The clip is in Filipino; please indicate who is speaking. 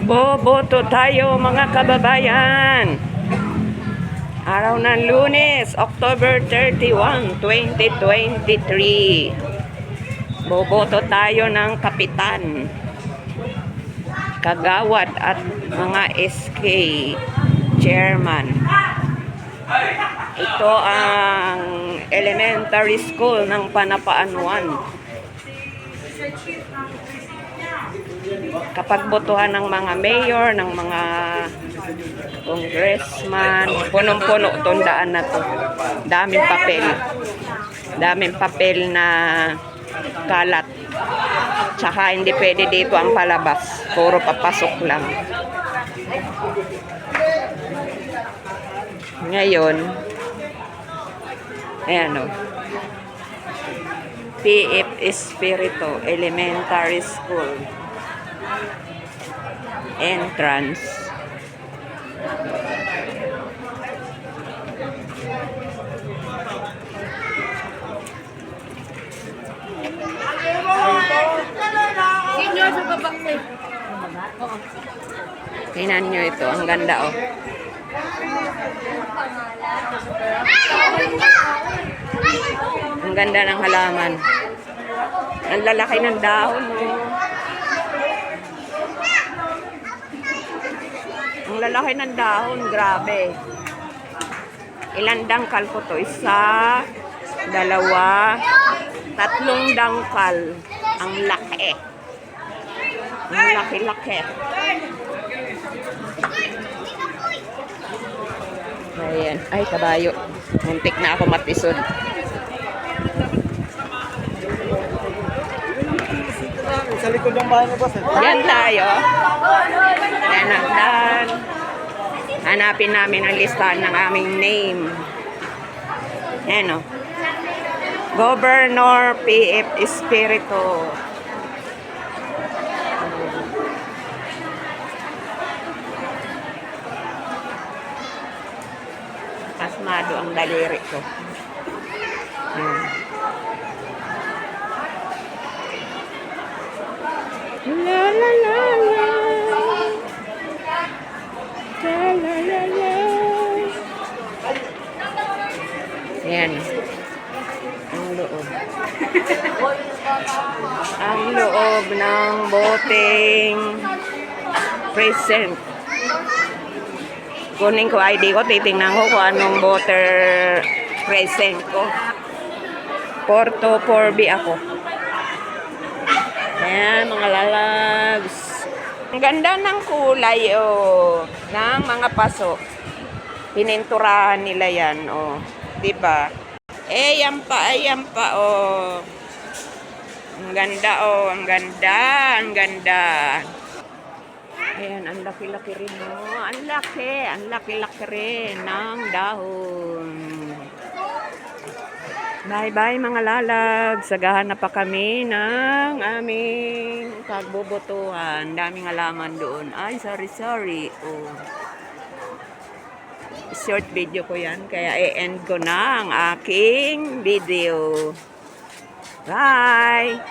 Speaker 1: Boboto tayo mga kababayan. Araw ng Lunes, October 31, 2023. Boboto tayo ng kapitan, kagawad at mga SK chairman. Ito ang elementary school ng Panapaan 1. Kapag botohan ng mga mayor, ng mga congressman, punong-puno itong daan na to. Daming papel. Daming papel na kalat. Tsaka hindi pwede dito ang palabas. Puro papasok lang. Ngayon, ayan o. PF Espiritu Elementary School. Entrance.
Speaker 2: Senior sa babak mo.
Speaker 1: Tingnan nyo ito. Ang ganda oh. Ang ganda ng halaman. Ang lalaki ng dahon oh. Ang lalaki ng dahon, grabe. Ilan dangkal po to? Isa, dalawa, tatlong dangkal. Ang laki. Ang laki-laki. Ayan. Ay, kabayo. Muntik na ako matisod.
Speaker 3: Sa likod ng bahay ni boss.
Speaker 1: Yan tayo. Yan. Hanapin namin ang listahan ng aming name. Yan o. Governor PF Espiritu. Asmado ang daliri ko. La la la la. La la la la. Ayan. Ang loob. Ang loob ng voting precinct. Kunin ko ID ko, titingnan ko kung anong voter precinct ko. 424B ako. Ayan, mga lalabs. Ang ganda ng kulay, oh, ng mga paso. Pininturahan nila yan, oh. Diba? Ayan pa, oh. Ang ganda, oh. Ang ganda, ang ganda. Ayan, ang laki-laki rin, oh. Ang laki-laki rin ng dahon. Bye-bye mga lalab. Sagahan na pa kami ng aming pagbobotohan. Daming halaman doon. Ay, sorry. Oh. Short video ko yan. Kaya i-end ko na ang aking video. Bye!